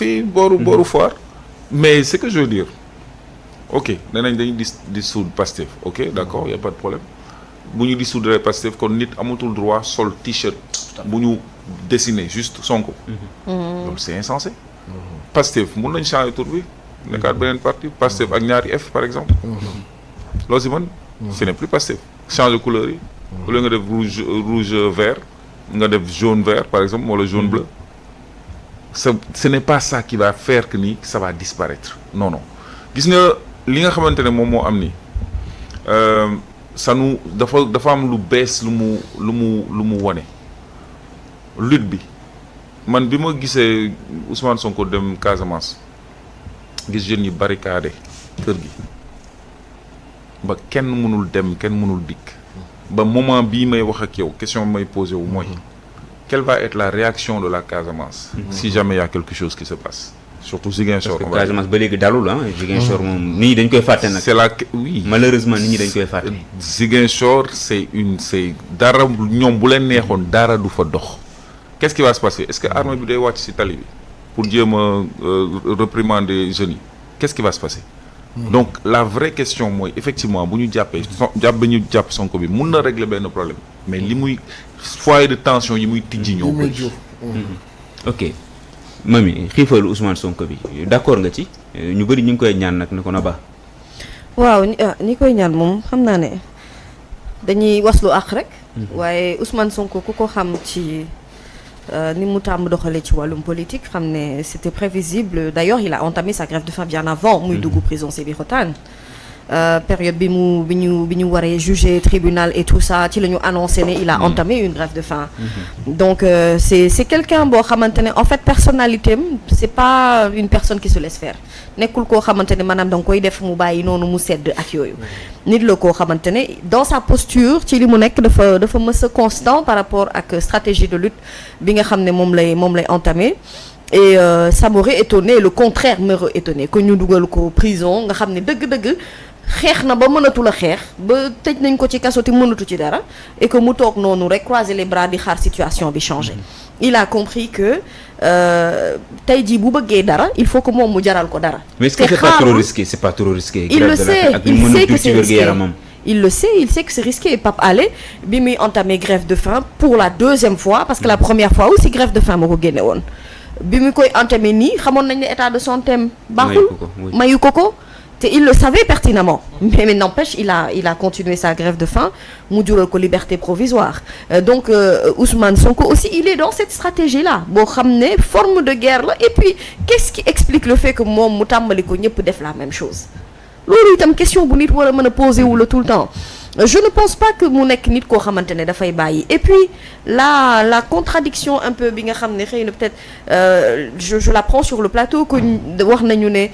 fii booru foire. Mais ce que je veux dire, ok nee nañ dañuy dissoudre Pastef ok d'accord y a pas de problème bu ñu dissoudre Pastef kon nit amatul droit sol t-shirt bu ñu dessiner juste Sonko. loolu c'est insensé. Pastef mun nañ changer tur bi. nekkaat beneen parti Pastef ak ñaari F par exemple. loolu si man. ce n'est plus Pastef changer couleur yi. au lieu nga def rouge vert nga def jaune vert par exemple wala jaune bleu. ce n'est pas ça qui va faire que ni ça va disparaître non non gis nga li nga xamante ne moom moo am nii sanu dafa am lu bees lu mu wane lutte bi man bi ma gisee Ousmane Sonko dem Casamance gis jeunes yi barricadé kër gi ba kenn mënul dem kenn mënul dikk ba moment bii may wax ak yow question may posé wu mooy quelle va être la réaction de la Casamance si jamais il y a quelque chose qui se passe surtout Ziguinchor. parce que Casamance ba léegi dalul ah Ziguinchor moom nit ñi dañ koy fàtte nag. c'est la oui malheureusement nit ñi dañ koy fàtte. Ziguinchor c'est dara ñoom bu leen neexoon dara du fa dox. qu'est-ce qui va se passer est-ce que armée bi day wàcc ci tali bi pour jéem a réprimander jeunes yi qu'est-ce qui va se passer. donc la vraie question mooy effectivement bu ñu jàpp Sonko bi mun na régler benn problème mais li muy foyer de tension yi muy tijji ñoo ko. ok mami xiifalu Ousmane Sonko bi d'accord nga ci ñu bëri ñu ngi koy ñaan nag ne ko na ba. waaw ñi koy ñaan moom xam naa ne dañuy waslu àq rek. waaye Ousmane Sonko ku ko xam ci ni mu tàmm doxalee ci wàllum politique xam ne c'était prévisible d'ailleurs il a entamé sa grève de faim bien avant muy dugg prison Sébikotane période bi ñu waree juger tribunal et tout ça ci la ñu annoncé ne il a entamé une grève de faim donc c'est quelqu'un boo xamante ne en fait personnalité am c'est pas une personne qui se laisse faire nekkul koo xamante ne maanaam da nga koy def mu bàyyi noonu mu sedd ak yooyu nit la koo xamante ne dans sa posture ci li mu nekk dafa mës a constant par rapport ak stratégie de lutte bi nga xam ne moom lay entamé et ça m'aurait étonné le contraire m'aurait étonné que ñu dugal ko prison nga xam ne dëgg-dëgg xeex na ba mënatul a xeex ba tëj nañ ko ci kaso te mënatu ci dara et que mu toog noonu rek croiser les bras di xaar situation bi changer il a compris que tey jii bu bëggee dara il faut que moom mu jaral ko dara. mais est-ce que c'est pas trop risqué il le sait que c'est risqué il sait que c'est risqué Pape Alé bi muy entamé grève de faim pour la deuxième fois parce que la première fois aussi grève de faim moo ko génne woon bi mu koy entamé nii xamoon nañ ne état de santé baaxul mayu ko te il le savait pertinemment mais n'empêche il a continué sa grève de faim mu jural ko liberté provisoire donc Ousmane Sonko aussi il est dans cette stratégie là boo xam ne forme de guerre la et puis qu'est-ce qui explique le fait que moom mu tàmbali ko ñëpp def la même chose loolu itam question bu nit war a mën a poser wu la tout le temps je ne pense pas que mu nekk nit koo xamante ne dafay bàyyi et puis la contradiction un peu bi nga xam ne xëy na peut-être je la prends sur le plateau que wax nañu ne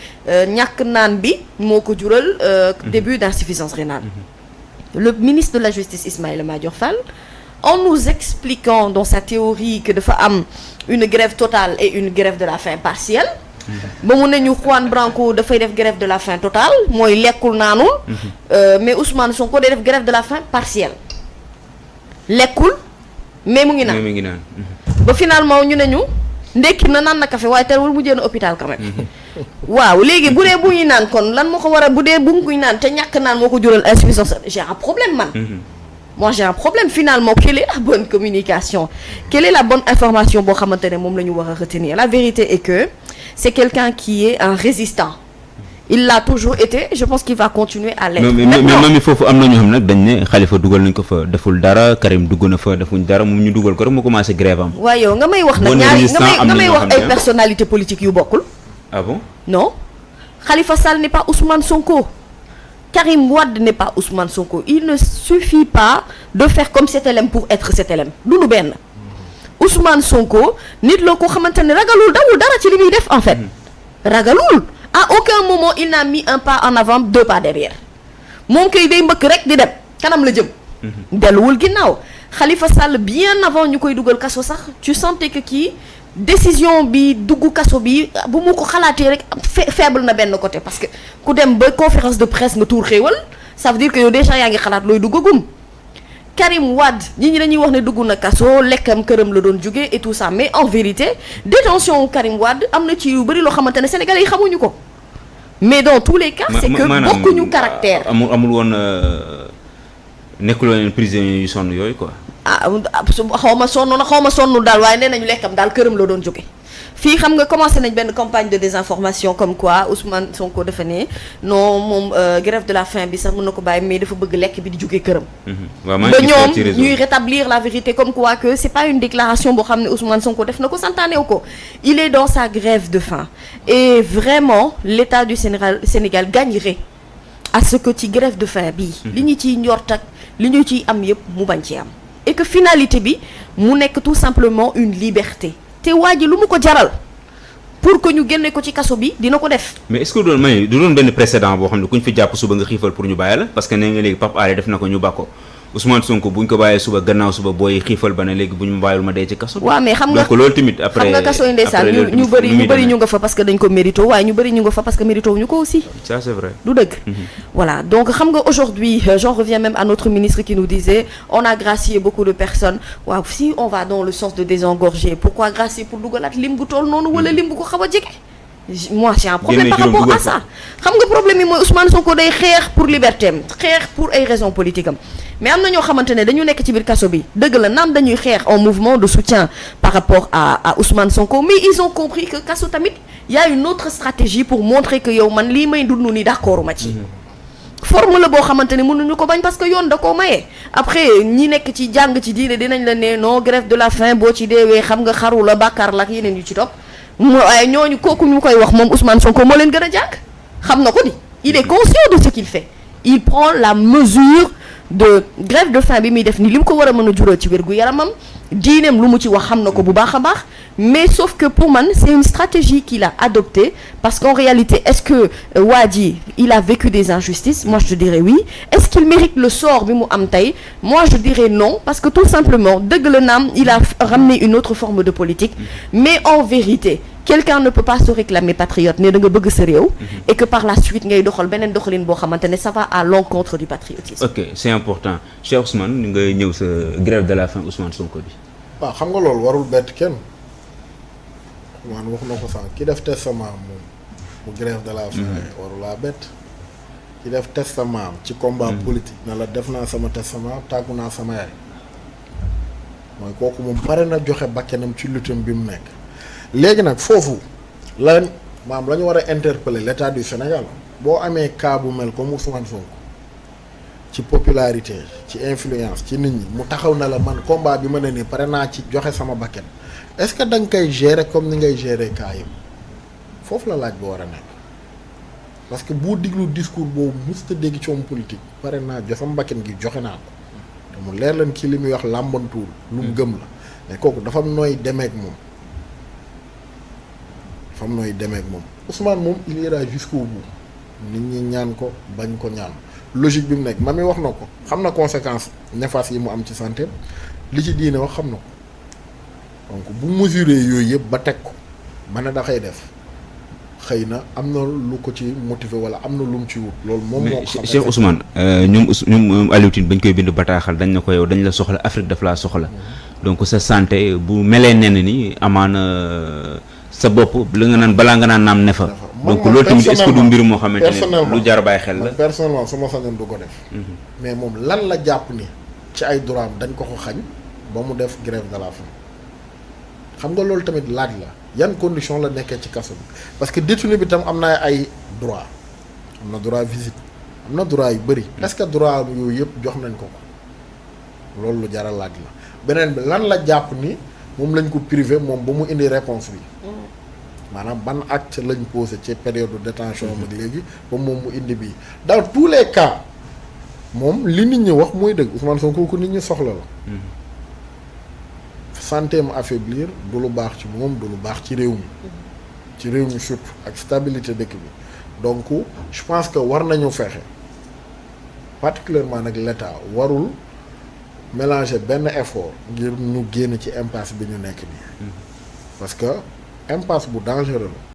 ñàkk naan bi moo ko jural début d'insuffisance rénale le ministre de la Justice Ismaïla Madior Fall en nous expliquant dans sa théorie que dafa am une grève totale et une grève de la faim partielle ba mu ne ñu Juan Branco dafay def grève de la faim totale mooy lekkul naanul mais Ousmane Sonko day def grève de la faim partielle lekkul mais mu ngi naan ba finalement ñu ne ñu ndekki na naan na café waaye terewul mu jéem hôpital quand même waaw léegi bu dee bu ñuy naan kon lan moo ko war a bu dee bu ngi naan te ñàkk naan moo ko jural insuffisance j'ai un problème man moi j'ai un problème finalement quelle est la bonne communication quelle est la bonne information boo xamante ne moom la ñu war a retenir la vérité est que c'est quelqu'un qui est un résistant il l'a toujours été je pense qu'il va continuer à l'être mais même foofu am na ñoo xam nag dañ ne Khalifa dugal nañ ko fa deful dara Karim dugg na fa defuñ dara moom ñu dugal ko rek mu commencé grève am waaye yow nga may wax nag ñaari nga may wax ay personnalités politiques yu bokkul ah bon non Khalifa Sall n'est pas Ousmane Sonko Karim Wade n'est pas Ousmane Sonko il ne suffit pas de faire comme CTLM pour être CTLM du lu benn Ousmane Sonko nit la ko xamante ne ragalul dawul dara ci li muy def en fait ragalul à aucun moment il n'a mis un pas en avant deux pas derrière moom kay day mbëkk rek di dem kanam la jëm delluwul ginnaaw Khalifa Sall bien avant ñu koy dugal kaso sax tu sentais que kii décision bi dugg kaso bi bu mu ko xalaatee rek faible na benn côté parce que ku dem ba conférence de presse nga tuur xéewal ça veut dire que yow déjà yaa ngi xalaat looy duggagum Karim Wade ñi dañuy wax ne dugg na kaso lekkam këram la doon jóge et tout ça mais en vérité détention Karim Wade am na ci yu bëri loo xamante ne sénégalais yi xamuñu ko mais dans tous les cas c'est que bokkuñu caractère. amul woon nekkul woon prisonniers yu sonn yooyu quoi. xaw ma sonn daal waaye nee nañu lekkam daal këram la doon jóge fii xam nga commencé nañ benn campagne de désinformation comme quoi Ousmane Sonko dafa ne non moom grève de la faim bi sax mën na ko bàyyi mais dafa bëgg lekk bi di jóge këram. ba ñoom ñuy rétablir la vérité comme quoi que c'est pas une déclaration boo xam ne Ousmane Sonko def na ko santaanew ko il est dans sa grève de faim et vraiment l'État du Sénégal gagnerait à ce que ci grève de faim bii li ñu ciy njort ak li ñu ciy am yëpp mu bañ ci am et que finalité bi mu nekk tout simplement une liberté te waa ji lu mu ko jaral pour que ñu génne ko ci kaso bi dina ko def. mais est-ce que du doon benn précédent boo xam ne ku ñu fi jàpp suba nga xiifal pour ñu bàyyi la parce que nee nga léegi Pape Alé def na ko ñu bàkko Ousmane Sonko bu ñu ko bàyyee suba gannaaw suba booy xiifal ba ne léegi bu ñu bàyyul ma dee ci kaso bi. waaw mais xam nga donc loolu tamit après xam nga kaso yi ndeysaan ñu bëri ñu nga fa parce que dañ ko mérito waaye ñu bëri ñu nga fa parce que mérito wu ñu ko aussi. ça c'est vrai. du dëgg. Voilà donc xam nga aujourd'hui j'en reviens même à notre ministre qui nous disait on a gracié beaucoup de personnes waaw si on va dans le sens de désengorger pourquoi gracier pour dugalaat lim gu toll noonu wala lim bu ko xaw a jege. moi j'ai un problème par rapport à ça xam nga problème yi mooy Ousmane Sonko day xeex pour liberté am xeex pour ay raisons politiques am mais am na ñoo xamante ne dañu nekk ci biir kaso bi dëgg la naam dañuy xeex en mouvement de soutien par rapport à Ousmane Sonko mais ils ont compris que kaso tamit y a une autre stratégie pour montrer que yow man lii may dund ni d'accord ma ci forme la boo xamante ne mënuñu ko bañ parce que yoon da koo maye après ñi nekk ci jàng ci diine dinañ la ne non grève de la faim boo ci deewee xam nga xaru la bàkkaar la ak yeneen yu ci topp waaye ñooñu kooku ñu koy wax moom Ousmane Sonko moo leen gën a jàng xam na ko ni il est conscient de ce qu'il fait il prend la mesure de grève de faim bi muy def ni li mu ko war a mën a jural ci wér gu yaramam diineem lu mu ci wax xam na ko bu baax a baax mais sauf que pour man c'est une stratégie qu'il a adoptée parce qu'en réalité est-ce que waa ji il a vécu des injustices moi je te dirais oui est-ce qu'il mérite le sort bi mu am tey moi je dirais non parce que tout simplement dëgg la naam il a ramené une autre forme de politique mais en vérité quelqu'un ne peut pas se réclamer patriote ne da nga bëgg sa réew et que par la suite ngay doxal beneen doxalin boo xamante ne ça va à l'encontre du patriotisme. ok c'est important Cheikh Ousmane nga ñëw sa grève de la faim Ousmane Sonko bi. waaw xam nga loolu warul bett kenn man wax na ko sànq ki def testament moom mu grève de la faim warulaa bett ki def testament ci combat politique na la def naa sama testament tàggu naa sama yaay mooy kooku moom pare na joxe bakkanam ci lutam bi mu nekk. léegi nag foofu la maam la ñu war a interpeller l'état du Sénégal boo amee cas bu mel comme Ousmane Sonko ci popularité ci influence ci nit ñi mu taxaw na la man combat bi ma ne nii pare naa ci joxe sama bakkan est-ce que da nga koy gérer comme ni ngay gérer cas yi foofu la laaj bu war a nekk parce que bu diglu discours boobu musta dégg ci homme politique pare naa jox sama bakkan gi joxe naa ko te mu leer leen kii li muy wax làmbantuwul lu mu gëm la mais kooku dafa am nooy demeek moom fam nooy demeek moom Ousmane moom il ira jusqu'au bout nit ñi ñaan ko bañ ko ñaan logique bi mu nekk mami wax na ko xam na conséquences néfastes yi mu am ci santé li ci diine wax xam na ko donc bu mesurer yooyu yëpp ba teg ko ba ne dafay def xëy na am na lu ko ci motiver wala am na lu mu ci wut loolu moom moo ko xam. Cheikh Ousmane ñoom Aliou Tine bañ koy bind bataaxal dañ na ko yow dañ la soxla Afrique daf laa soxla donc sa santé bu melee nenn ni amaana sa bopp li nga naan balaa nga naan naam ne fa. donc loolu tamit est-ce que du mbir moo xamante ne lu jar bàyyi xel la. personnellement su ma sañoon du ko def. mais moom lan la jàpp ni ci ay droit am dañ ko ko xañ ba mu def grève de la faim xam nga loolu tamit laaj la yan condition la nekkee ci kaso bi parce que détenu bi tam am na ay droit am na droit visite am na droit yu bëri. est-ce que droit yooyu yëpp jox nañ ko ko loolu lu jar a laaj la beneen bi lan la jàpp ni moom lañ ko privé moom ba mu indi réponse bi. maanaam ban acte lañ posé ci période de détention mag léegi ba moom mu indi bii dans tous les cas moom li nit ñi wax mooy dëgg Ousmane Sonko ko nit ñi soxla la santé mu affaiblir du lu baax ci moom du lu baax ci réew mi surtout ak stabilité dëkk bi donc je pense que war nañu fexe particulièrement nag l'État warul mélanger benn effort ngir ñu génn ci impasse bi ñu nekk nii parce que impasse bu dangereux la